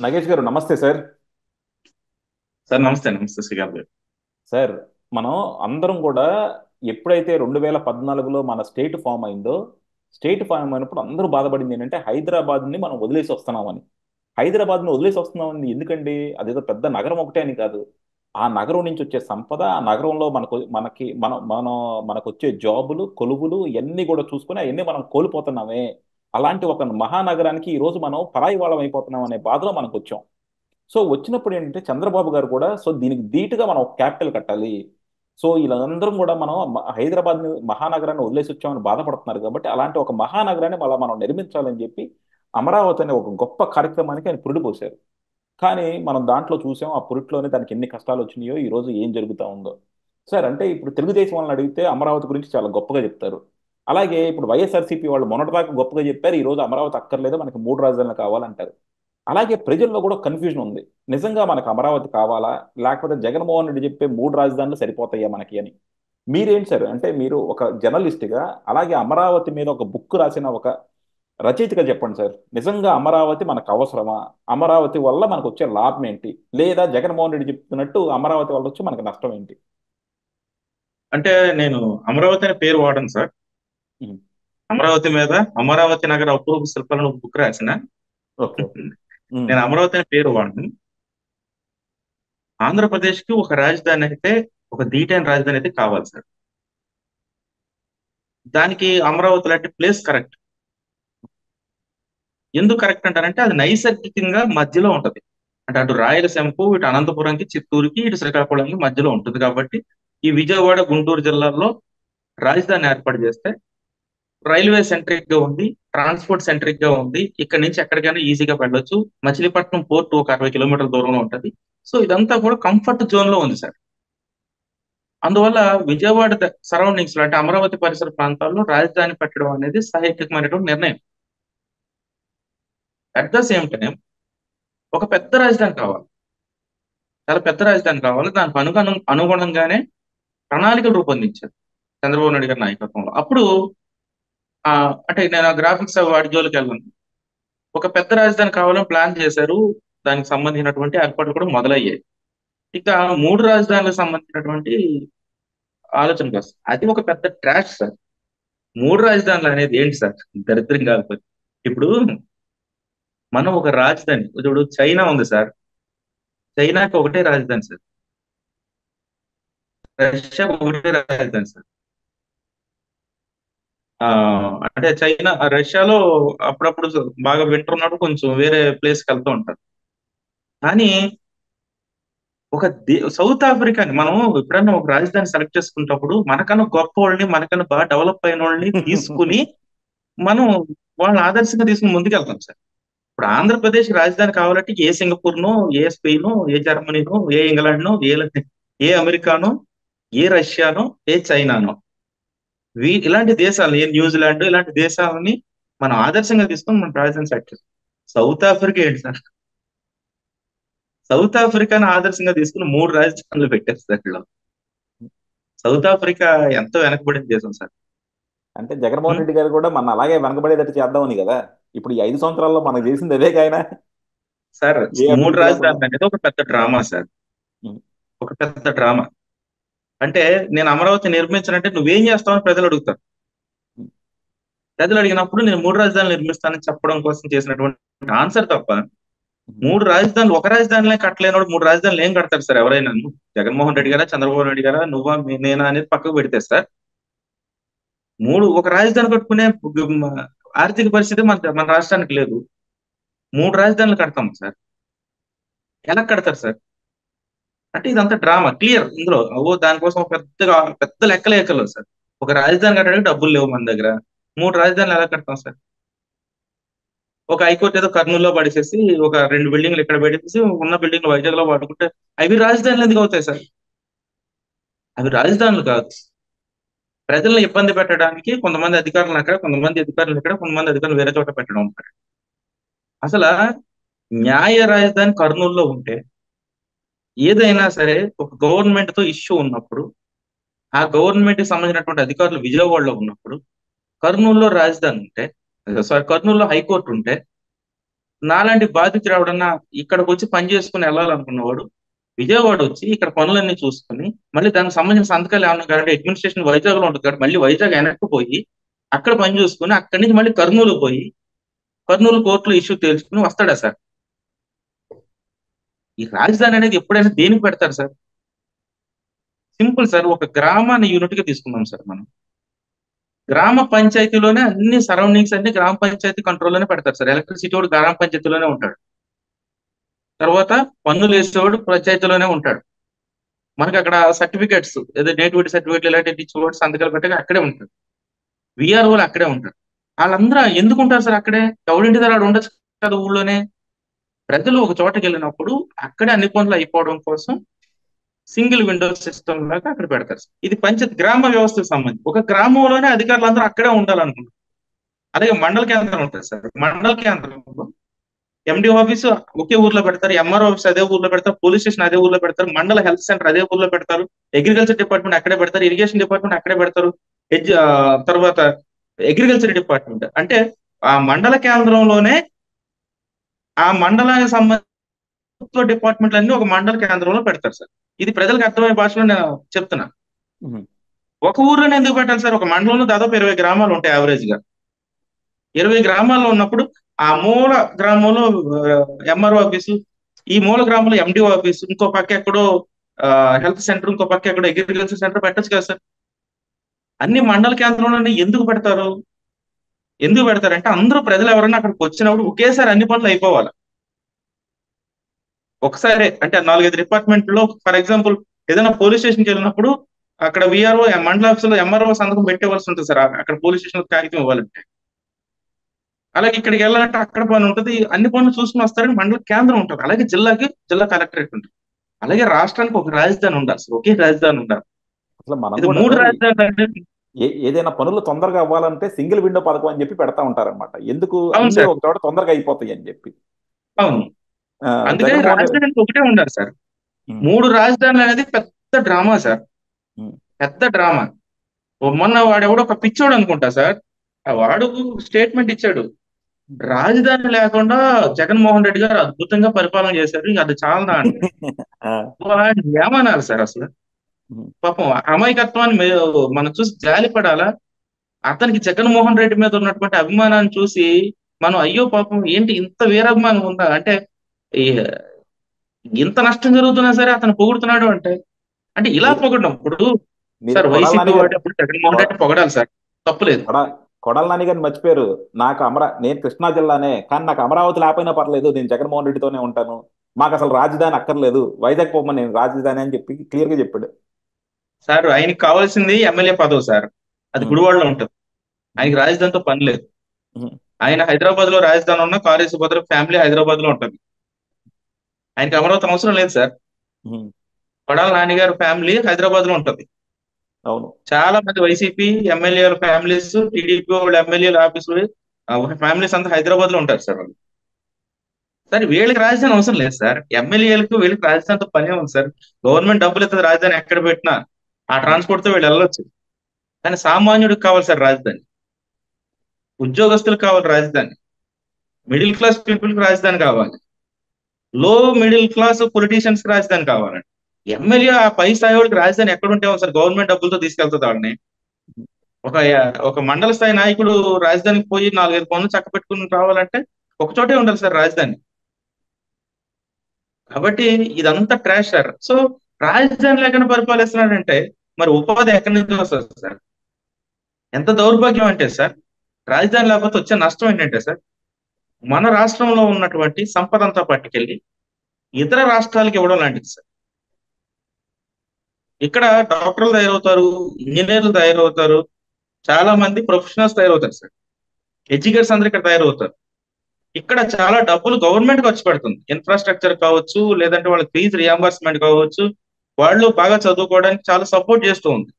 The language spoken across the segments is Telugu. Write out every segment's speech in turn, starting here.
నగేష్ గారు నమస్తే సార్. సార్ నమస్తే నమస్తే శ్రీకాంత్ గారు. సార్, మనం అందరం కూడా ఎప్పుడైతే 2014లో మన స్టేట్ ఫామ్ అయిందో, స్టేట్ ఫామ్ అయినప్పుడు అందరూ బాధపడింది ఏంటంటే హైదరాబాద్ని మనం వదిలేసి వస్తున్నామని. హైదరాబాద్ని వదిలేసి వస్తున్నామని ఎందుకండి? అదేదో పెద్ద నగరం ఒకటే అని కాదు. ఆ నగరం నుంచి వచ్చే సంపద, ఆ నగరంలో మనకు వచ్చే జాబులు, కొలువులు ఇవన్నీ కూడా చూసుకుని అవన్నీ మనం కోల్పోతున్నామే. అలాంటి ఒక మహానగరానికి ఈ రోజు మనం పరాయి వాళ్ళం అయిపోతున్నాం అనే బాధలో మనకు వచ్చాం. సో వచ్చినప్పుడు ఏంటంటే చంద్రబాబు గారు కూడా దీనికి ధీటుగా మనం ఒక క్యాపిటల్ కట్టాలి. వీళ్ళందరం కూడా మనం హైదరాబాద్ మహానగరాన్ని వదిలేసి వచ్చామని బాధపడుతున్నారు కాబట్టి అలాంటి ఒక మహానగరాన్ని మళ్ళీ మనం నిర్మించాలని చెప్పి అమరావతి అనే ఒక గొప్ప కార్యక్రమానికి ఆయన పురుడు పోశారు. కానీ మనం దాంట్లో చూసాం, ఆ పురిట్లోనే దానికి ఎన్ని కష్టాలు వచ్చినాయో, ఈ రోజు ఏం జరుగుతా ఉందో. సార్, అంటే ఇప్పుడు తెలుగుదేశం వాళ్ళని అడిగితే అమరావతి గురించి చాలా గొప్పగా చెప్తారు. అలాగే ఇప్పుడు వైఎస్ఆర్సీపీ వాళ్ళు మొన్నటిదాకా గొప్పగా చెప్పారు, ఈ రోజు అమరావతి అక్కర్లేదు, మనకి మూడు రాజధానులు కావాలంటారు. అలాగే ప్రజల్లో కూడా కన్ఫ్యూజన్ ఉంది. నిజంగా మనకు అమరావతి కావాలా, లేకపోతే జగన్మోహన్ రెడ్డి చెప్పే మూడు రాజధానులు సరిపోతాయా మనకి అని? మీరేంటి సార్, అంటే మీరు ఒక జర్నలిస్ట్గా, అలాగే అమరావతి మీద ఒక బుక్ రాసిన ఒక రచయితగా చెప్పండి సార్. నిజంగా అమరావతి మనకు అవసరమా? అమరావతి వల్ల మనకు వచ్చే లాభం ఏంటి? లేదా జగన్మోహన్ రెడ్డి చెప్తున్నట్టు అమరావతి వల్ల వచ్చి మనకు నష్టం ఏంటి? అంటే నేను అమరావతి అనే పేరు వాడను సార్. ఉమ్. అమరావతి మీద అమరావతి నగర అపూర్వ శిల్పాలను ఒక బుక్ రాసిన. ఓకే. ఉమ్. నేను అమరావతి అనే పేరు వాడను. ఆంధ్రప్రదేశ్ కి ఒక రాజధాని అయితే, ఒక ధీటైన రాజధాని అయితే కావాలి సార్. దానికి అమరావతి లాంటి ప్లేస్ కరెక్ట్. ఎందుకు కరెక్ట్ అంటారంటే అది నైసర్గికంగా మధ్యలో ఉంటది. అంటే అటు రాయలసీమకు, ఇటు అనంతపురంకి, చిత్తూరుకి, ఇటు శ్రీకాకుళంకి మధ్యలో ఉంటుంది కాబట్టి ఈ విజయవాడ గుంటూరు జిల్లాల్లో రాజధాని ఏర్పాటు చేస్తే రైల్వే సెంట్రిక్ గా ఉంది, ట్రాన్స్పోర్ట్ సెంట్రిక్ గా ఉంది. ఇక్కడ నుంచి ఎక్కడికైనా ఈజీగా వెళ్ళొచ్చు. మచిలీపట్నం పోర్ట్ ఒక 60 కిలోమీటర్ల దూరంలో ఉంటది. సో ఇదంతా కూడా కంఫర్ట్ జోన్ లో ఉంది సార్. అందువల్ల విజయవాడ సరౌండింగ్స్ లో అంటే అమరావతి పరిసర ప్రాంతాల్లో రాజధాని పెట్టడం అనేది సాహిత్యకమైనటువంటి నిర్ణయం. అట్ ద సేమ్ టైం ఒక పెద్ద రాజధాని కావాలి. చాలా పెద్ద రాజధాని కావాలి. దానికి అనుగుణంగానే ప్రణాళికలు రూపొందించారు చంద్రబాబు నాయుడు గారి నాయకత్వంలో. అప్పుడు ఆ అంటే నేను ఆ గ్రాఫిక్స్ వాడి జోలికి వెళ్ళను. ఒక పెద్ద రాజధాని కావాలని ప్లాన్ చేశారు. దానికి సంబంధించినటువంటి ఏర్పాట్లు కూడా మొదలయ్యాయి. ఇక మూడు రాజధానులకు సంబంధించినటువంటి ఆలోచనకు వస్తుంది. అది ఒక పెద్ద ట్రాష్ సార్. మూడు రాజధానులు అనేది ఏంటి సార్? దరిద్రం కాకపోతే ఇప్పుడు మనం ఒక రాజధాని, ఇప్పుడు చైనా ఉంది సార్. చైనాకి ఒకటే రాజధాని సార్. రష్యాకి ఒకటే రాజధాని సార్. ఆ అంటే చైనా రష్యాలో అప్పుడప్పుడు బాగా వింటర్ ఉన్నప్పుడు కొంచెం వేరే ప్లేస్కి వెళ్తూ ఉంటారు. కానీ సౌత్ ఆఫ్రికాని మనం ఎప్పుడైనా ఒక రాజధాని సెలెక్ట్ చేసుకున్నప్పుడు మనకన్నా గొప్ప వాళ్ళని, మనకన్నా బాగా డెవలప్ అయిన వాళ్ళని తీసుకుని మనం వాళ్ళని ఆదర్శంగా తీసుకుని ముందుకెళ్తాం సార్. ఇప్పుడు ఆంధ్రప్రదేశ్ రాజధాని కావాలంటే ఏ సింగపూర్నో, ఏ స్పెయిన్, ఏ జర్మనీనో, ఏ ఇంగ్లాండ్నో, ఏ అమెరికానో, ఏ రష్యానో, ఏ చైనానో, ఇలాంటి దేశాలు, ఏ న్యూజిలాండ్, ఇలాంటి దేశాలని మనం ఆదర్శంగా తీసుకొని మనం రాజధాని సెలెక్ట్ చేస్తాం. సౌత్ ఆఫ్రికా ఏంటి సార్? సౌత్ ఆఫ్రికాను ఆదర్శంగా తీసుకుని మూడు రాజధానులు పెట్టారు సార్ వీళ్ళు. సౌత్ ఆఫ్రికా ఎంతో వెనకబడిన దేశం సార్. అంటే జగన్మోహన్ ఉం? రెడ్డి గారు కూడా మన అలాగే వెనకబడేటట్టు చేద్దామని కదా ఇప్పుడు ఈ 5 సంవత్సరాల్లో మనకు చేసింది అదే కాయన. సార్, ఏ మూడు అభివృద్ధి లేకుండా. రాజధానులు అనేది ఒక పెద్ద డ్రామా సార్. ఉమ్. ఒక పెద్ద డ్రామా. అంటే నేను అమరావతి నిర్మించాలంటే నువ్వేం చేస్తావని ప్రజలు అడుగుతారు. ప్రజలు అడిగినప్పుడు నేను మూడు రాజధానులు నిర్మిస్తానని చెప్పడం కోసం చేసినటువంటి ఆన్సర్ తప్ప, ఉమ్. మూడు రాజధానులు ఒక రాజధానిలో కట్టలేనోడు మూడు రాజధానులు ఏం కడతారు సార్ ఎవరైనా? జగన్మోహన్ రెడ్డి గారా, చంద్రబాబు నాయుడు గారా, నువ్వా, నేనా అనేది పక్కకు పెడితే సార్, ఒక రాజధాని కట్టుకునే ఆర్థిక పరిస్థితి మన మన రాష్ట్రానికి లేదు. మూడు రాజధానులు కడతాం సార్. ఎలా కడతారు సార్? అంటే ఇదంతా డ్రామా క్లియర్ ఇందులో. దానికోసం ఒక పెద్దగా పెద్ద లెక్కలు సార్. ఒక రాజధాని కట్టడానికి డబ్బులు లేవు మన దగ్గర. మూడు రాజధానులు ఎలా కడతాం సార్? ఒక హైకోర్టు ఏదో కర్నూలులో పడిసేసి ఒక రెండు బిల్డింగ్లు ఇక్కడ పెట్టేసి ఉన్న బిల్డింగ్లు వైజాగ్ లో వాడుకుంటే అవి రాజధానులు ఎందుకు అవుతాయి సార్? అవి రాజధానులు కాదు. ప్రజలను ఇబ్బంది పెట్టడానికి కొంతమంది అధికారులను అక్కడ, కొంతమంది అధికారులు ఇక్కడ, కొంతమంది అధికారులు వేరే చోట పెట్టడం అన్నమాట. అసలు న్యాయ రాజధాని కర్నూలులో ఉంటే, ఏదైనా సరే ఒక గవర్నమెంట్ తో ఇష్యూ ఉన్నప్పుడు, ఆ గవర్నమెంట్ కి సంబంధించినటువంటి అధికారులు విజయవాడలో ఉన్నప్పుడు, కర్నూలులో రాజధాని ఉంటే, సారీ కర్నూలులో హైకోర్టు ఉంటే నాలాంటి బాధితుడు ఎవడన్నా ఇక్కడికి వచ్చి పని చేసుకుని వెళ్ళాలనుకున్నవాడు విజయవాడ వచ్చి ఇక్కడ పనులన్నీ చూసుకుని మళ్ళీ దానికి సంబంధించిన సంతకాలు ఏమన్నా కాబట్టి అడ్మినిస్ట్రేషన్ వైజాగ్ లో ఉంటుంది కాబట్టి మళ్ళీ వైజాగ్ వెనక్కి పోయి అక్కడ పని చూసుకుని అక్కడి నుంచి మళ్ళీ కర్నూలు పోయి కర్నూలు కోర్టులో ఇష్యూ తేల్చుకుని వస్తాడా సార్? ఈ రాజధాని అనేది ఎప్పుడైనా దేనికి పెడతారు సార్? సింపుల్ సార్, ఒక గ్రామాన్ని యూనిట్ గా తీసుకున్నాం సార్ మనం. గ్రామ పంచాయతీలోనే అన్ని సరౌండింగ్స్ అన్ని గ్రామ పంచాయతీ కంట్రోల్లోనే పెడతారు సార్. ఎలక్ట్రిసిటీ వాడు గ్రామ పంచాయతీలోనే ఉంటాడు, తర్వాత పన్నులు వేసేవాడు పంచాయతీలోనే ఉంటాడు. మనకి అక్కడ సర్టిఫికేట్స్ ఏదో నేటివిటీ సర్టిఫికేట్లు ఇలాంటి ఇచ్చేవాడు సంతకాలు పెట్టగా అక్కడే ఉంటాడు. విఆర్ఓలు అక్కడే ఉంటారు. వాళ్ళందరూ ఎందుకు ఉంటారు సార్ అక్కడే? ఎవరింటి దగ్గర ఉండొచ్చు కదా ఊళ్ళోనే. ప్రజలు ఒక చోటకి వెళ్ళినప్పుడు అక్కడే అన్ని పనులు అయిపోవడం కోసం సింగిల్ విండో సిస్టమ్ లాగా అక్కడ పెడతారు సార్. ఇది పంచాయత్ గ్రామ వ్యవస్థకు సంబంధించి ఒక గ్రామంలోనే అధికారులందరూ అక్కడే ఉండాలనుకుంటారు. అలాగే మండల కేంద్రం ఉంటుంది సార్. మండల కేంద్రంలో ఎండి ఆఫీస్ ఒకే ఊర్లో పెడతారు, ఎంఆర్ ఆఫీస్ అదే ఊర్లో పెడతారు, పోలీస్ స్టేషన్ అదే ఊర్లో పెడతారు, మండల హెల్త్ సెంటర్ అదే ఊర్లో పెడతారు, అగ్రికల్చర్ డిపార్ట్మెంట్ అక్కడే పెడతారు, ఇరిగేషన్ డిపార్ట్మెంట్ అక్కడే పెడతారు, తర్వాత అగ్రికల్చర్ డిపార్ట్మెంట్ అంటే ఆ మండల కేంద్రంలోనే ఆ మండలానికి సంబంధించిన డిపార్ట్మెంట్లు అన్ని ఒక మండల కేంద్రంలో పెడతారు సార్. ఇది ప్రజలకు అర్థమయ్యే భాషలో నేను చెప్తున్నా. ఒక ఊర్లోనే ఎందుకు పెట్టాలి సార్? ఒక మండలంలో దాదాపు 20 గ్రామాలు ఉంటాయి యావరేజ్ గా. 20 గ్రామాల్లో ఉన్నప్పుడు ఆ మూల గ్రామంలో ఎంఆర్ఓ ఆఫీసు, ఈ మూల గ్రామంలో ఎండిఓ ఆఫీసు, ఇంకో పక్క ఎక్కడో హెల్త్ సెంటర్, ఇంకో పక్క ఎక్కడో అగ్రికల్చర్ సెంటర్ పెట్టచ్చు కదా సార్. అన్ని మండల కేంద్రంలోనే ఎందుకు పెడతారు? ఎందుకు పెడతారంటే అందరూ ప్రజలు ఎవరైనా అక్కడికి వచ్చినప్పుడు ఒకేసారి అన్ని పనులు అయిపోవాలి. ఒకసారి అంటే 4-5 డిపార్ట్మెంట్లో ఫర్ ఎగ్జాంపుల్ ఏదైనా పోలీస్ స్టేషన్కి వెళ్ళినప్పుడు అక్కడ విఆర్ఓ మండల ఆఫీసులో ఎంఆర్ఓ సంతకం పెట్టేవలసి ఉంటుంది సార్ అక్కడ పోలీస్ స్టేషన్ కాగితం ఇవ్వాలంటే. అలాగే ఇక్కడికి వెళ్ళాలంటే అక్కడ పని ఉంటుంది, అన్ని పనులు చూసుకుని వస్తారని మండల కేంద్రం ఉంటుంది. అలాగే జిల్లాకి జిల్లా కలెక్టరేట్ ఉంటుంది. అలాగే రాష్ట్రానికి ఒక రాజధాని ఉండాలి సార్, ఒకే రాజధాని ఉండాలి. అసలు మనం ఇది కూడా 3 రాజధానులు. ఏదైనా పనులు తొందరగా అవ్వాలంటే సింగిల్ విండో పథకం అని చెప్పి పెడతా ఉంటారన్నమాట. ఎందుకు? అవును అన్ని సార్, ఒక చోట తొందరగా అయిపోతాయి అని చెప్పి. అవును. అందుకే జగన్మోహన్ రెడ్డి రాజధానికి ఒకటే ఉండాలి సార్. 3 రాజధానులు అనేది పెద్ద డ్రామా సార్, పెద్ద డ్రామా. మొన్న వాడెవడో ఒక పిచ్చోడు అనుకుంటా సార్, ఆ వాడు స్టేట్మెంట్ ఇచ్చాడు, రాజధాని లేకుండా జగన్మోహన్ రెడ్డి గారు అద్భుతంగా పరిపాలన చేశారు, ఇంకా అది చాలా అంటే వాడిని ఏమన్నారు సార్ అసలు? పాపం అమాయకత్వాన్ని మనం చూసి జాలి పడాలా? అతనికి జగన్మోహన్ రెడ్డి మీద ఉన్నటువంటి అభిమానాన్ని చూసి మనం అయ్యో పాపం ఏంటి ఇంత వీరాభిమానం ఉందా అంటే, ఈ- ఇంత నష్టం జరుగుతున్నా సరే అతను పొగుడుతున్నాడు అంటే, అంటే ఇలా పొగడడం ఇప్పుడు మీరు సార్ కొడాల వైసీపీ నాని గారు వాడేప్పుడు జగన్మోహన్ రెడ్డి పొగడాలి సార్, తప్పులేదు. కొడాల నాని గారిని మర్చిపోయారు. నేను కృష్ణా జిల్లానే, కానీ నాకు అమరావతి లేకపోయినా పర్లేదు, నేను జగన్మోహన్ రెడ్డితోనే ఉంటాను, మాకు అసలు రాజధాని అక్కర్లేదు, వైజాగ్ పోమని నేను రాజధాని అని చెప్పి క్లియర్ గా చెప్పాడు. సార్ ఆయనకి కావాల్సింది ఎమ్మెల్యే పదవి సార్, అది గుడివాడలో ఉంటుంది. ఆయనకి రాజధానితో పని లేదు. ఆయన హైదరాబాద్ లో రాజధాని ఉన్న కాళేశ్వర భద్ర ఫ్యామిలీ హైదరాబాద్ లో ఉంటుంది. ఆయనకి అమరావతి అవసరం లేదు సార్. కొడాల నాని గారి ఫ్యామిలీ హైదరాబాద్ లో ఉంటుంది. అవును. చాలా మంది వైసీపీ ఎమ్మెల్యేల ఫ్యామిలీస్, టీడీపీ వాళ్ళ ఎమ్మెల్యేల ఆఫీసులు ఫ్యామిలీస్ అంతా హైదరాబాద్ లో ఉంటారు సార్ వాళ్ళు. సార్ వీళ్ళకి రాజధాని అవసరం లేదు సార్, ఎమ్మెల్యేలకు వీళ్ళకి రాజధానితో పనే ఉంది సార్. గవర్నమెంట్ డబ్బులు ఇస్తుంది, రాజధాని ఎక్కడ పెట్టినా ఆ ట్రాన్స్పోర్ట్ తో వీళ్ళు వెళ్ళొచ్చు. కానీ సామాన్యుడికి కావాలి సార్ రాజధాని, ఉద్యోగస్తులకు కావాలి రాజధాని, మిడిల్ క్లాస్ పీపుల్ కి రాజధాని కావాలి, లో మిడిల్ క్లాస్ పొలిటీషియన్స్ కి రాజధాని కావాలండి. ఎమ్మెల్యే ఆ పై స్థాయి వాడికి రాజధాని ఎక్కడ ఉంటే సార్ గవర్నమెంట్ డబ్బులతో తీసుకెళ్తుంది వాళ్ళని. ఒక ఒక మండల స్థాయి నాయకుడు రాజధానికి పోయి 4-5 పనులు చక్క పెట్టుకుని రావాలంటే ఒక చోటే ఉండాలి సార్ రాజధాని. కాబట్టి ఇదంతా ట్రాష్ సార్. సో రాజధాని లేకుండా పరిపాలిస్తున్నాడంటే మరి ఉపాధి ఎక్కడి నుంచి వస్తుంది సార్? ఎంత దౌర్భాగ్యం అంటే సార్, రాజధాని లేకపోతే వచ్చే నష్టం ఏంటంటే సార్, మన రాష్ట్రంలో ఉన్నటువంటి సంపద అంతా పట్టుకెళ్ళి ఇతర రాష్ట్రాలకు ఇవ్వడం లాంటిది సార్. ఇక్కడ డాక్టర్లు తయారవుతారు, ఇంజనీర్లు తయారవుతారు, చాలా మంది ప్రొఫెషనల్స్ తయారవుతారు సార్, ఎడ్యుకేటర్స్ అందరూ ఇక్కడ తయారవుతారు. ఇక్కడ చాలా డబ్బులు గవర్నమెంట్ ఖర్చు పెడుతుంది, ఇన్ఫ్రాస్ట్రక్చర్ కావచ్చు, లేదంటే వాళ్ళకి ఫీజు రియంబర్స్మెంట్ కావచ్చు, వాళ్ళు బాగా చదువుకోవడానికి చాలా సపోర్ట్ చేస్తూ ఉంది.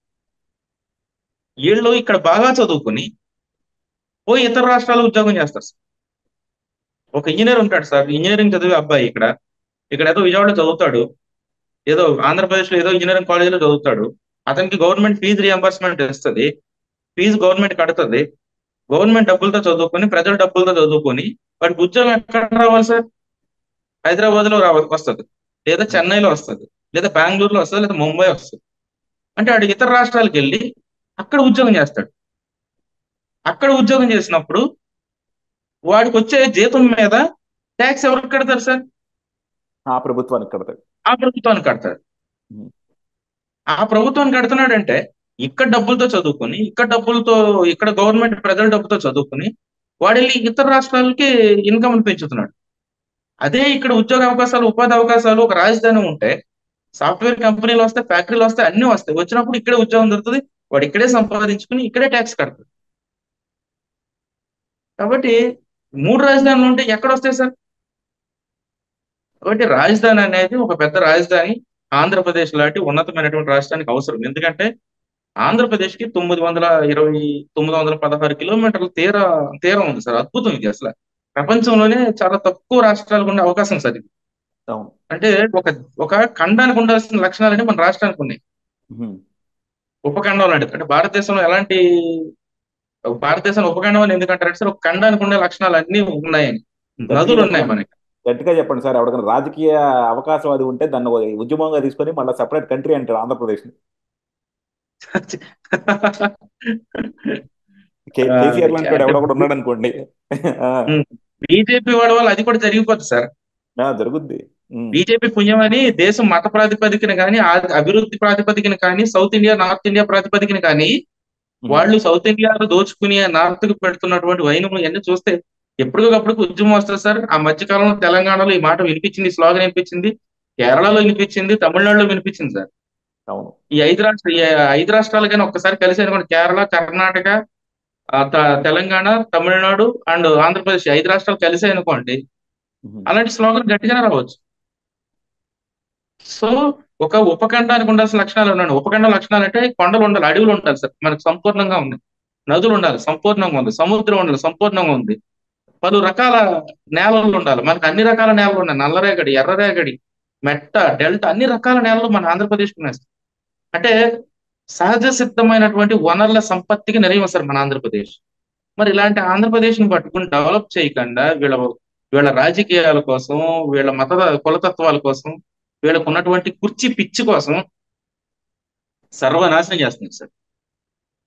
వీళ్ళు ఇక్కడ బాగా చదువుకుని పోయి ఇతర రాష్ట్రాల్లో ఉద్యోగం చేస్తారు సార్. ఒక ఇంజనీర్ ఉంటాడు సార్, ఇంజనీరింగ్ చదివే అబ్బాయి ఇక్కడ ఇక్కడ ఏదో విజయవాడలో చదువుతాడు, ఏదో ఆంధ్రప్రదేశ్ లో ఏదో ఇంజనీరింగ్ కాలేజీలో చదువుతాడు, అతనికి గవర్నమెంట్ ఫీజు రియంబర్స్మెంట్ ఇస్తుంది, ఫీజు గవర్నమెంట్ కడుతుంది, గవర్నమెంట్ డబ్బులతో చదువుకొని, ప్రజల డబ్బులతో చదువుకొని వాడికి ఉద్యోగం ఎక్కడ రావాలి సార్? హైదరాబాద్ లో వస్తుంది, లేదా చెన్నైలో వస్తుంది, లేదా బెంగళూరులో వస్తుంది, లేదా ముంబై వస్తుంది. అంటే వాడు ఇతర రాష్ట్రాలకు వెళ్ళి అక్కడ ఉద్యోగం చేస్తాడు. అక్కడ ఉద్యోగం చేసినప్పుడు వాడికి వచ్చే జీతం మీద ట్యాక్స్ ఎవరికి కడతారు సార్? ఆ ప్రభుత్వానికి కడతాడు. ఆ ప్రభుత్వానికి కడతారు. ఉమ్. ఆ ప్రభుత్వానికి కడుతున్నాడంటే ఇక్కడ డబ్బులతో చదువుకొని, ఇక్కడ గవర్నమెంట్ ప్రజల డబ్బుతో చదువుకొని వాడు వెళ్ళి ఇతర రాష్ట్రాలకి ఇన్కమ్ పెంచుతున్నాడు. అదే ఇక్కడ ఉద్యోగ అవకాశాలు, ఉపాధి అవకాశాలు, ఒక రాజధాని ఉంటే సాఫ్ట్వేర్ కంపెనీలు వస్తాయి, ఫ్యాక్టరీలు వస్తాయి, అన్ని వస్తాయి. వచ్చినప్పుడు ఇక్కడే ఉద్యోగం దొరుకుతుంది, వాడు ఇక్కడే సంపాదించుకుని ఇక్కడే ట్యాక్స్ కడతాడు. కాబట్టి 3 రాజధానులు ఉంటే ఎక్కడ వస్తాయి సార్? కాబట్టి రాజధాని అనేది, ఒక పెద్ద రాజధాని ఆంధ్రప్రదేశ్ లాంటి ఉన్నతమైనటువంటి రాష్ట్రానికి అవసరం. ఎందుకంటే ఆంధ్రప్రదేశ్ కి 916 కిలోమీటర్ల తీరం ఉంది సార్. అద్భుతం ఇది అసలు. ప్రపంచంలోనే చాలా తక్కువ రాష్ట్రాలకు ఉండే అవకాశం సార్ ఇది. అవును. అంటే ఒక ఒక ఖండానికి ఉండాల్సిన లక్షణాలన్నీ మన రాష్ట్రానికి ఉన్నాయి. ఉమ్. ఉపఖండం లాంటిది. అంటే భారతదేశంలో ఉపఖండం అని ఎందుకంటారంటే సార్, ఒక ఖండానికి ఉండే లక్షణాలు అన్ని ఉన్నాయని. గట్టిగా నదులు ఉన్నాయి చెప్పండి, మనకి. గట్టిగా చెప్పండి సార్. ఎవరికైనా రాజకీయ అవకాశం అది ఉంటే దాన్ని ఒక ఉద్యమంగా తీసుకొని మళ్ళీ సపరేట్ కంట్రీ అంటారు ఆంధ్రప్రదేశ్. కేసీఆర్ లాంటి వాడు అంటే ఎవడొకడు ఉన్నాడు అనుకోండి. ఆ, బీజేపీ వాడి వల్ల అది కూడా జరిగిపోతుంది సార్. జరుగుద్ది. బీజేపీ పుణ్యమని దేశం మత ప్రాతిపదికన కానీ, అభివృద్ధి ప్రాతిపదికన కానీ, సౌత్ ఇండియా నార్త్ ఇండియా ప్రాతిపదికన కానీ వాళ్ళు సౌత్ ఇండియాలో దోచుకుని నార్త్ కు పెడుతున్నటువంటి వైనం ఇవన్నీ చూస్తే ఎప్పటికప్పుడు ఉద్యమం వస్తుంది సార్. ఆ మధ్య కాలంలో తెలంగాణలో ఈ మాట వినిపించింది, ఈ స్లోగన్ వినిపించింది, కేరళలో వినిపించింది, తమిళనాడులో వినిపించింది సార్. అవును. ఈ 5 రాష్ట్రాలు కానీ ఒక్కసారి కలిసి అనుకోండి, కేరళ, కర్ణాటక, తెలంగాణ, తమిళనాడు అండ్ ఆంధ్రప్రదేశ్ 5 రాష్ట్రాలు కలిసి అనుకోండి, అలాంటి స్లోగన్ గట్టిగానే రావచ్చు. సో ఒక ఉపఖండానికి ఉండాల్సిన లక్షణాలు ఉన్నాయి. ఉపఖండ లక్షణాలు అంటే కొండలు ఉండాలి, అడవులు ఉండాలి సార్, మనకు సంపూర్ణంగా ఉంది. నదులు ఉండాలి, సంపూర్ణంగా ఉంది. సముద్రం ఉండాలి, సంపూర్ణంగా ఉంది. పలు రకాల నేలలు ఉండాలి, మనకు అన్ని రకాల నేలలు ఉన్నాయి. నల్లరేగడి, ఎర్రరేగడి, మెట్ట, డెల్టా, అన్ని రకాల నేలలు మన ఆంధ్రప్రదేశ్ ఉన్నాయి. అంటే సహజ సిద్ధమైనటువంటి వనరుల సంపత్తికి నిలయం సార్ మన ఆంధ్రప్రదేశ్. మరి ఇలాంటి ఆంధ్రప్రదేశ్ ని పట్టుకుని డెవలప్ చేయకుండా వీళ్ళ రాజకీయాల కోసం, వీళ్ళ కులతత్వాల కోసం, వీళ్ళకు ఉన్నటువంటి కుర్చీ పిచ్చి కోసం సర్వనాశనం చేస్తుంది సార్.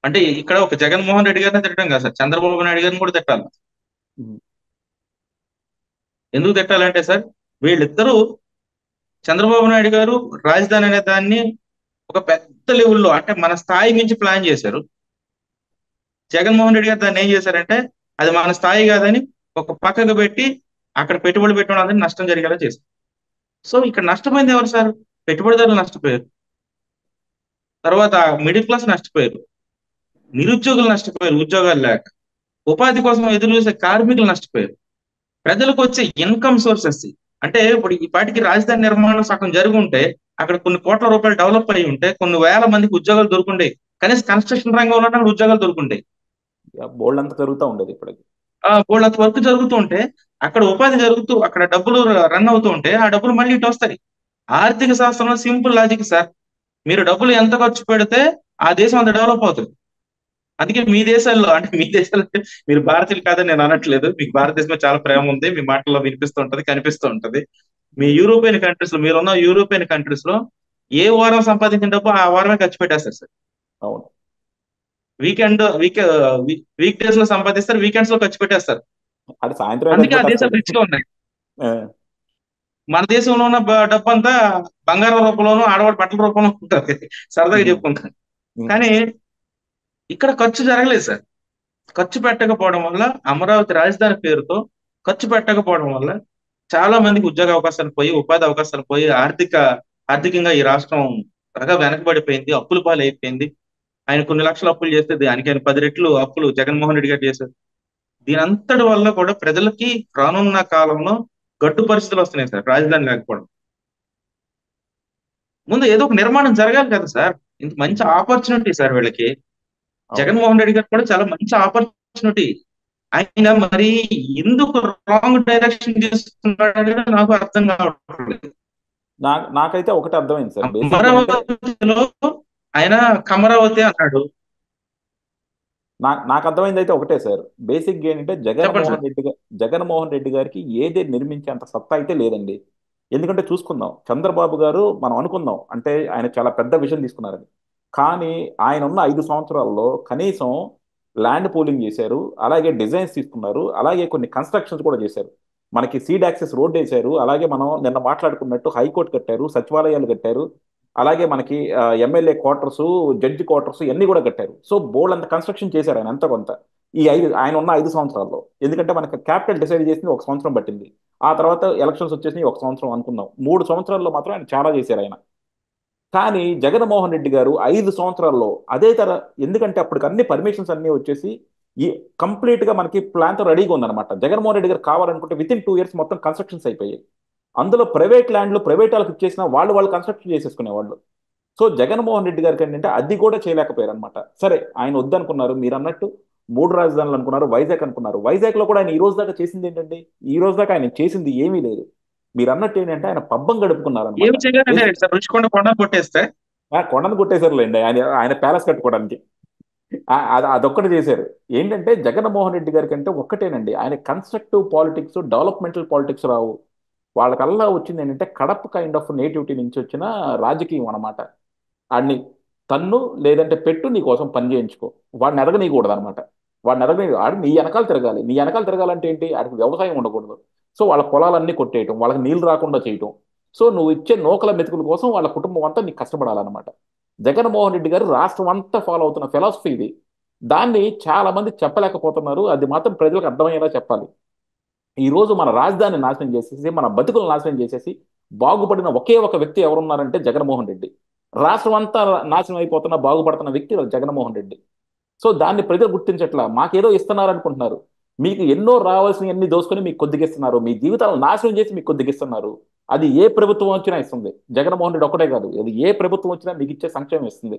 అంటే ఇక్కడ ఒక జగన్మోహన్ రెడ్డి గారిని తిట్టడం కాదు సార్, చంద్రబాబు నాయుడు గారిని కూడా తిట్టాలి. ఎందుకు తిట్టాలంటే సార్, వీళ్ళిద్దరూ, చంద్రబాబు నాయుడు గారు రాజధాని అనే దాన్ని ఒక పెద్ద లెవెల్లో, అంటే మన స్థాయి మించి ప్లాన్ చేశారు. జగన్మోహన్ రెడ్డి గారు దాన్ని ఏం చేశారంటే, అది మన స్థాయి కాదని ఒక పక్కకు పెట్టి అక్కడ పెట్టుబడి పెట్టడం నష్టం జరిగేలా చేశారు. సో ఇక్కడ నష్టపోయింది ఎవరు సార్? పెట్టుబడిదారులు నష్టపోయారు, తర్వాత మిడిల్ క్లాస్ నష్టపోయారు, నిరుద్యోగులు నష్టపోయారు, ఉద్యోగాలు లేక ఉపాధి కోసం ఎదురు చూసే కార్మికులు నష్టపోయారు. ప్రజలకు వచ్చే ఇన్కమ్ సోర్సెస్, అంటే ఇప్పుడు ఈ పాటికి రాజధాని నిర్మాణం సగం జరిగి ఉంటే, అక్కడ కొన్ని కోట్ల రూపాయలు డెవలప్ అయ్యి ఉంటే, కొన్ని వేల మందికి ఉద్యోగాలు దొరుకుంటాయి. కనీసం కన్స్ట్రక్షన్ రంగంలో అక్కడ ఉద్యోగాలు దొరుకుంటాయి. బోల్డ్ అంతా జరుగుతూ ఉండేది ఇప్పటికి. బోల్డ్ వర్క్ జరుగుతూ ఉంటే, అక్కడ ఉపాధి జరుగుతూ, అక్కడ డబ్బులు రన్ అవుతూ ఉంటే, ఆ డబ్బులు మళ్ళీ ఇటు వస్తాయి. ఆర్థిక శాస్త్రంలో సింపుల్ లాజిక్ సార్, మీరు డబ్బులు ఎంత ఖర్చు పెడితే ఆ దేశం అంత డెవలప్ అవుతుంది. అందుకే మీ దేశాల్లో మీరు భారతీయులు కాదని నేను అనట్లేదు, మీకు భారతదేశంలో చాలా ప్రేమ ఉంది, మీ మాటల్లో వినిపిస్తూ ఉంటది, కనిపిస్తూ ఉంటది. మీ యూరోపియన్ కంట్రీస్ లో, మీరున్న యూరోపియన్ కంట్రీస్ లో ఏ వారం సంపాదించిన డబ్బు ఆ వారమే ఖర్చు పెట్టేస్తారు సార్. అవును. వీక్ డేస్ లో సంపాదిస్తారు, వీకెండ్స్ లో ఖర్చు పెట్టేస్తారు. అది సాయంత్రం అందుకే ఆ దేశాలు రిచ్ గా ఉన్నాయి. మన దేశంలో ఉన్న డబ్బు అంతా బంగారం రూపంలోనూ, ఆడవాడి బట్టల రూపంలో ఉంటుంది, సరదాగా చెప్పుకుంటాను. కానీ ఇక్కడ ఖర్చు జరగలేదు సార్. ఖర్చు పెట్టకపోవడం వల్ల, అమరావతి రాజధాని పేరుతో ఖర్చు పెట్టకపోవడం వల్ల చాలా మందికి ఉద్యోగ అవకాశాలు పోయి, ఉపాధి అవకాశాలు పోయి, ఆర్థికంగా ఈ రాష్ట్రం బాగా వెనకబడిపోయింది, అప్పుల పాలు అయిపోయింది. ఆయన కొన్ని లక్షలు అప్పులు చేస్తే దానికి ఆయన 10 రెట్లు అప్పులు జగన్మోహన్ రెడ్డి గారు చేశారు. దీని అంతటి వల్ల కూడా ప్రజలకి రానున్న కాలంలో గడ్డు పరిస్థితులు వస్తున్నాయి సార్, రాజధాని లేకపోవడం. ముందు ఏదో ఒక నిర్మాణం జరగాలి కదా సార్. ఇంత మంచి ఆపర్చునిటీ సార్ వీళ్ళకి. జగన్మోహన్ రెడ్డి గారు కూడా చాలా మంచి ఆపర్చునిటీ. ఆయన మరి ఎందుకు రాంగ్ డైరెక్షన్ తీసుకున్నాడో నాకు అర్థం కావట్లేదు. నాకైతే ఒకటి అర్థమైంది సార్, అమరావతిలో ఆయన కమరావతి అన్నాడు. నాకు అర్థమైంది అయితే ఒకటే సార్. బేసిక్ ఏంటంటే చెప్పండి సార్. జగన్మోహన్ రెడ్డి గారికి ఏది నిర్మించేంత సత్తా అయితే లేదండి. ఎందుకంటే చూసుకుందాం, చంద్రబాబు గారు మనం అనుకుందాం అంటే ఆయన చాలా పెద్ద విజన్ తీసుకున్నారని. కానీ ఆయన ఉన్న 5 సంవత్సరాల్లో కనీసం ల్యాండ్ పూలింగ్ చేశారు, అలాగే డిజైన్స్ తీసుకున్నారు, అలాగే కొన్ని కన్స్ట్రక్షన్స్ కూడా చేశారు. మనకి సీడ్ యాక్సెస్ రోడ్ వేశారు, అలాగే మనం నిన్న మాట్లాడుకున్నట్టు హైకోర్టు కట్టారు, సచివాలయాలు కట్టారు, అలాగే మనకి ఎమ్మెల్యే క్వార్టర్స్, జడ్జి క్వార్టర్స్ ఇవన్నీ కూడా కట్టారు. సో బోల్డ్ అంత కన్స్ట్రక్షన్ చేశారు ఆయన, ఎంత కొంత. ఆయన ఉన్న 5 సంవత్సరాల్లో, ఎందుకంటే మనకి క్యాపిటల్ డిసైడ్ చేసింది 1 సంవత్సరం పట్టింది. ఆ తర్వాత ఎలక్షన్స్ వచ్చేసి 1 సంవత్సరం అనుకుందాం. 3 సంవత్సరాల్లో మాత్రం ఆయన చాలా చేశారు ఆయన. కానీ జగన్మోహన్ రెడ్డి గారు 5 సంవత్సరాల్లో అదే ఎందుకంటే అప్పటికి అన్ని పర్మిషన్స్ అన్ని వచ్చేసి ఈ కంప్లీట్ గా మనకి ప్లాన్ తో రెడీగా ఉందన్నమాట. జగన్మోహన్ రెడ్డి గారు కావాలనుకుంటే విత్ ఇన్ 2 ఇయర్స్ మొత్తం కన్స్ట్రక్షన్స్ అయిపోయాయి. అందులో ప్రైవేట్ ల్యాండ్లు ప్రైవేట్ వాళ్ళకి ఇచ్చేసిన వాళ్ళు కన్స్ట్రక్షన్ చేసేసుకునేవాళ్ళు. సో జగన్మోహన్ రెడ్డి గారికి ఏంటంటే అది కూడా చేయలేకపోయారు అనమాట. సరే, ఆయన వద్దనుకున్నారు, మీరు అన్నట్టు 3 రాజధానులు అనుకున్నారు, వైజాగ్ అనుకున్నారు. వైజాగ్ లో కూడా ఆయన ఈ రోజు దాకా చేసింది ఏంటండి? ఈ రోజు దాకా ఆయన చేసింది ఏమీ లేదు. మీరు అన్నట్టు ఏంటంటే ఆయన పబ్బం గడుపుకున్నారనమాట. ఏమి చేయాలంటే సార్, రుచికొండ కొండ కొట్టేస్తే కొండను కొట్టేశారులేండి ఆయన, ఆయన ప్యాలెస్ కట్టుకోవడానికి. అదొక్కటి చేశారు. ఏంటంటే జగన్మోహన్ రెడ్డి గారి కంటే ఒక్కటేనండి, ఆయన కన్స్ట్రక్టివ్ పాలిటిక్స్, డెవలప్మెంటల్ పాలిటిక్స్ రావు. వాళ్ళకల్లా వచ్చింది ఏంటంటే కడప కైండ్ ఆఫ్ నేటివిటీ నుంచి వచ్చిన రాజకీయం అనమాట. ఆడిని తన్ను, లేదంటే పెట్టు, నీ కోసం పని చేయించుకో, వాడిని ఎదగనీయకూడదు అనమాట. వాడిని ఎదగనీ ఆడు నీ వెనకాల తిరగాలి. నీ వెనకాల తిరగాలంటే ఏంటి? ఆడికి వ్యవసాయం ఉండకూడదు. సో వాళ్ళ పొలాలన్నీ కొట్టేయటం, వాళ్ళకి నీళ్లు రాకుండా చేయటం. సో నువ్వు ఇచ్చే నూకల మెతుకుల కోసం వాళ్ళ కుటుంబం అంతా నీకు కష్టపడాలన్నమాట. జగన్మోహన్ రెడ్డి గారు రాష్ట్రం అంతా ఫాలో అవుతున్న ఫిలాసఫీ ఇది. దాన్ని చాలా మంది చెప్పలేకపోతున్నారు. అది మాత్రం ప్రజలకు అర్థమయ్యేలా చెప్పాలి. ఈ రోజు మన రాజధాని నాశనం చేసేసి, మన బతుకులు నాశనం చేసేసి బాగుపడిన ఒకే ఒక వ్యక్తి ఎవరున్నారంటే జగన్మోహన్ రెడ్డి. రాష్ట్రం అంతా నాశనం అయిపోతున్న బాగుపడుతున్న వ్యక్తి జగన్మోహన్ రెడ్డి. సో దాన్ని ప్రజలు గుర్తించట్లా. మాకేదో ఇస్తున్నారు అనుకుంటున్నారు. మీకు ఎన్నో రావాల్సిన అన్ని దోసుకొని మీకు కొద్దిగా ఇస్తున్నారు. మీ జీవితాలను నాశనం చేసి మీకు కొద్దిగా ఇస్తున్నారు. అది ఏ ప్రభుత్వం వచ్చినా ఇస్తుంది. జగన్మోహన్ రెడ్డి ఒకటే కాదు, అది ఏ ప్రభుత్వం వచ్చినా మీకు ఇచ్చే సంక్షేమం ఇస్తుంది.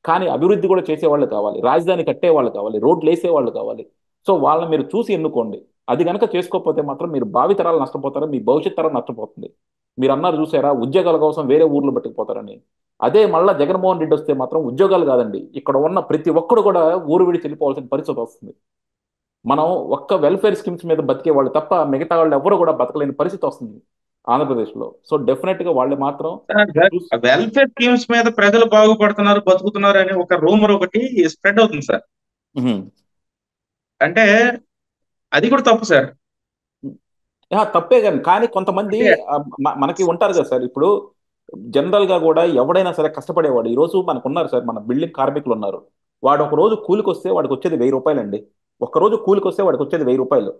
కానీ అభివృద్ధి కూడా చేసేవాళ్ళు కావాలి, రాజధాని కట్టేవాళ్ళు కావాలి, రోడ్లు వేసేవాళ్ళు కావాలి. సో వాళ్ళని మీరు చూసి ఎన్నుకోండి. అది కనుక చేసుకోకపోతే మాత్రం మీరు భావితరాలు నష్టపోతారు, మీ భవిష్యత్ తరం నష్టపోతుంది. మీరు అన్నారు చూసారా, ఉద్యోగాల కోసం వేరే ఊర్లు పట్టుకుపోతారని. అదే మళ్ళా జగన్మోహన్ రెడ్డి వస్తే మాత్రం ఉద్యోగాలు కాదండి, ఇక్కడ ఉన్న ప్రతి ఒక్కడు కూడా ఊరు విడిచి వెళ్ళిపోవాల్సిన పరిస్థితి వస్తుంది. మనం ఒక్క వెల్ఫేర్ స్కీమ్స్ మీద బతికే వాళ్ళు తప్ప మిగతా వాళ్ళు ఎవరు కూడా బతకలేని పరిస్థితి వస్తుంది ఆంధ్రప్రదేశ్లో. సో డెఫినెట్ గా వాళ్ళు మాత్రం చూస్- వెల్ఫేర్ స్కీమ్స్ మీద ప్రజలు బాగుపడుతున్నారు, బతుకుతున్నారు అని ఒక రూమర్ ఒకటి స్ప్రెడ్ అవుతుంది సార్. ఉహుం. అంటే అది కూడా తప్పు సార్. తప్పే కానీ కొంతమంది అంటే మనకి ఉంటారు కదా సార్. ఇప్పుడు జనరల్ గా కూడా ఎవడైనా సరే కష్టపడేవాడు. ఈ రోజు మనకు ఉన్నారు సార్, మన బిల్డింగ్ కార్మికులు ఉన్నారు. వాడు ఒక రోజు కూలికి వస్తే వాడికి వచ్చేది 1000 రూపాయలండి. ఒక్క రోజు కూలికి వస్తే వాడికి వచ్చేది 1000 రూపాయలు.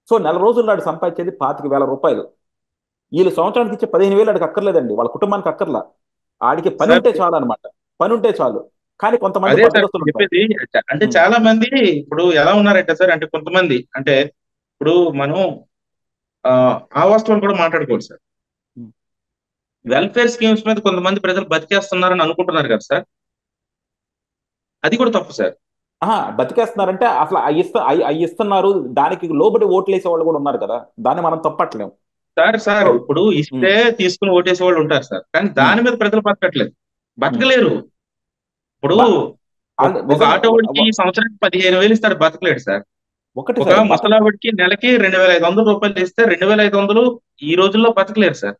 సో నెల రోజుల్లో వాడు సంపాదించేది 25,000 రూపాయలు. వీళ్ళు సంవత్సరానికి ఇచ్చే 15,000 వాడికి అక్కర్లేదండి, వాళ్ళ కుటుంబానికి అక్కర్లా. ఆడికి పని సార్ ఉంటే చాలు అనమాట. పని ఉంటే చాలు. కానీ కొంతమంది అదే సార్ బద్దకస్తులు ఉంటారు. చెప్పేది. అంటే ఉమ్, చాలా మంది ఇప్పుడు ఎలా ఉన్నారంటే సార్, అంటే కొంతమంది అంటే ఇప్పుడు మనం ఆ ఆ వాస్తవాలు కూడా మాట్లాడుకోవాలి సార్. ఉమ్. వెల్ఫేర్ స్కీమ్స్ మీద కొంతమంది ప్రజలు బతికేస్తున్నారని అనుకుంటున్నారు కదా సార్, అది కూడా తప్పు సార్. బతికేస్తున్నారంటే అసలు అవి ఇస్తున్నారు, దానికి లోబడి ఓట్లు వేసే వాళ్ళు కూడా ఉన్నారు కదా, దాన్ని మనం తప్పట్లేము. సార్ సో ఇప్పుడు ఉమ్, ఇస్తే తీసుకుని ఓటేసే వాళ్ళు ఉంటారు సార్, కానీ ఉమ్, దాని మీద ప్రజలు బతకట్లేదు, ఉమ్. బతకలేరు. ఇప్పుడు బా ఒక నిజంగా ఆటోవాడికి సంవత్సరానికి 15,000 ఇస్తారు, బతకలేడు సార్. ఒకటి ఒక సార్ ముసలావిడికి నెలకి 2,500 రూపాయలు ఇస్తే 2,500 ఈ రోజుల్లో బతకలేరు సార్.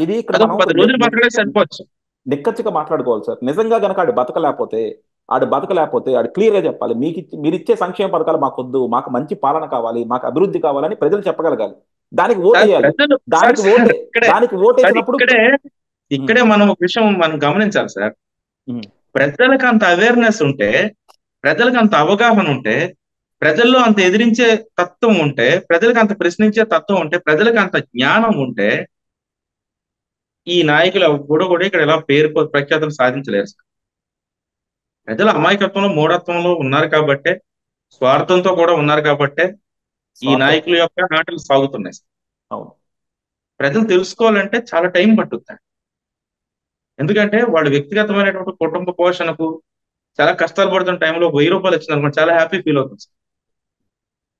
ఇది ఇక్కడ అదొక మనం 10 రోజులు బతకలేదు సరిపోవచ్చు. నిక్కచ్చిగా మాట్లాడుకోవాలి సార్. నిజంగా కనుక ఆడు బతకలేకపోతే ఆడు క్లియర్ గా చెప్పాలి, మీరు ఇచ్చే సంక్షేమ పథకాలు మాకొద్దు, మాకు మంచి పాలన కావాలి, మాకు అభివృద్ధి కావాలని ప్రజలు చెప్పగలగాలి. దానికి సార్ ఓటేయాలి. ప్రజలు సార్ దానికి సార్ ఓటే ఇక్కడే దానికి సార్ ఓటేసినప్పుడు ఇక్కడే ఉమ్, ఇక్కడే మనం ఒక విషయం మనం గమనించాలి సార్. ఉమ్, ప్రజలకు అంత అవేర్నెస్ ఉంటే, ప్రజలకు అంత అవగాహన ఉంటే, ప్రజల్లో అంత ఎదిరించే తత్వం ఉంటే, ప్రజలకు అంత ప్రశ్నించే తత్వం ఉంటే, ప్రజలకు అంత జ్ఞానం ఉంటే, ఈ నాయకులు కూడా ఇక్కడ ఇలా పేరు ప్రఖ్యాతులు సాధించలేరు సార్. ప్రజల అమాయకత్వంలో, మూఢత్వంలో ఉన్నారు కాబట్టే, స్వార్థంతో కూడా ఉన్నారు కాబట్టే ఈ స్వార్థం. నాయకుల యొక్క ఆటలు సాగుతున్నాయి సార్. అవును. ప్రజలు తెలుసుకోవాలంటే చాలా టైం పట్టుద్ది. ఎందుకంటే వాళ్ళు వ్యక్తిగతమైనటువంటి కుటుంబ పోషణకు చాలా కష్టాలు పడుతున్న టైంలో 1000 రూపాయలు వచ్చింది అనుకోండి, చాలా హ్యాపీ ఫీల్ అవుతుంది సార్.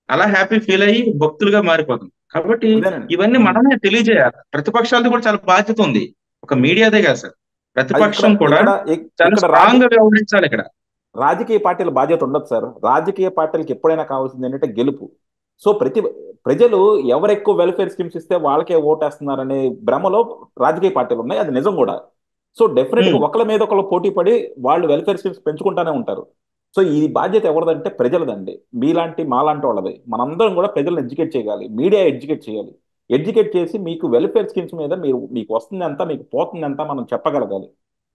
అలా హ్యాపీ ఫీల్ అయ్యి భక్తులుగా మారిపోతుంది. కాబట్టి అదేనండి. ఇవన్నీ మనమే తెలియజేయాలి. ప్రతిపక్షాలది కూడా చాలా బాధ్యత ఉంది, ఒక మీడియాదే కాదు సార్. అది ఇక్కడ ప్రతిపక్షం కూడా ఇక్కడ చాలా ఇక్కడ స్ట్రాంగ్ గా వ్యవహరించాలి ఇక్కడ. రాజకీయ పార్టీల బాధ్యత ఉండదు సార్. రాజకీయ పార్టీలకు ఎప్పుడైనా కావాల్సింది ఏంటంటే గెలుపు. సో ప్రజలు ఎవరు ఎక్కువ వెల్ఫేర్ స్కీమ్స్ ఇస్తే వాళ్ళకే ఓటేస్తున్నారనే భ్రమలో రాజకీయ పార్టీలు ఉన్నాయి. అది నిజం కూడా. సో డెఫినెట్ గా ఉమ్, ఒకళ్ళ మీద ఒకళ్ళు పోటీ పడి వాళ్ళు వెల్ఫేర్ స్కీమ్స్ పెంచుకుంటానే ఉంటారు. సో ఈ బాధ్యత ఎవరిదంటే ప్రజలదండి. మీలాంటి మాలాంటి వాళ్ళది. మనందరం కూడా ప్రజలను ఎడ్యుకేట్ చేయాలి. మీడియా ఎడ్యుకేట్ చేయాలి. ఎడ్యుకేట్ చేసి మీకు వెల్ఫేర్ స్కీమ్స్ మీద మీకు వస్తుంది ఎంత, మీకు పోతుంది ఎంత మనం చెప్పగలగాలి.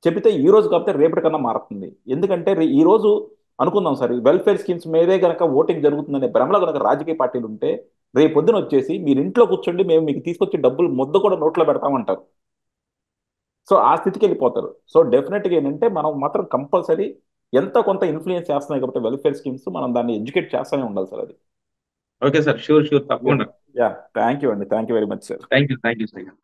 చెబితే ఈ రోజు కాకపోతే రేపటి కన్నా మారుతుంది. ఎందుకంటే ఈ రోజు అనుకుందాం సార్, వెల్ఫేర్ స్కీమ్స్ మీదే గనక ఓటింగ్ జరుగుతుందనే భ్రమలో గనక రాజకీయ పార్టీలు ఉంటే రేపు పొద్దున వచ్చేసి మీరు ఇంట్లో కూర్చోండి, మేము మీకు తీసుకొచ్చి డబ్బులు ముద్ద కూడా నోట్లో పెడతామంటారు. సో ఆ స్థితికి వెళ్ళిపోతారు. సో డెఫినెట్గా ఏంటంటే మనం మాత్రం కంపల్సరీ ఎంత కొంత ఇన్ఫ్లుయెన్స్ చేస్తున్నాయి కాబట్టి వెల్ఫేర్ స్కీమ్స్ మనం దాన్ని ఎడ్యుకేట్ చేస్తూనే ఉండాలి సార్. అది. Okay sir, sure sure, yeah. తప్పకుండా. యా. థ్యాంక్ యూ అండి. Thank you very much sir. Thank you sir.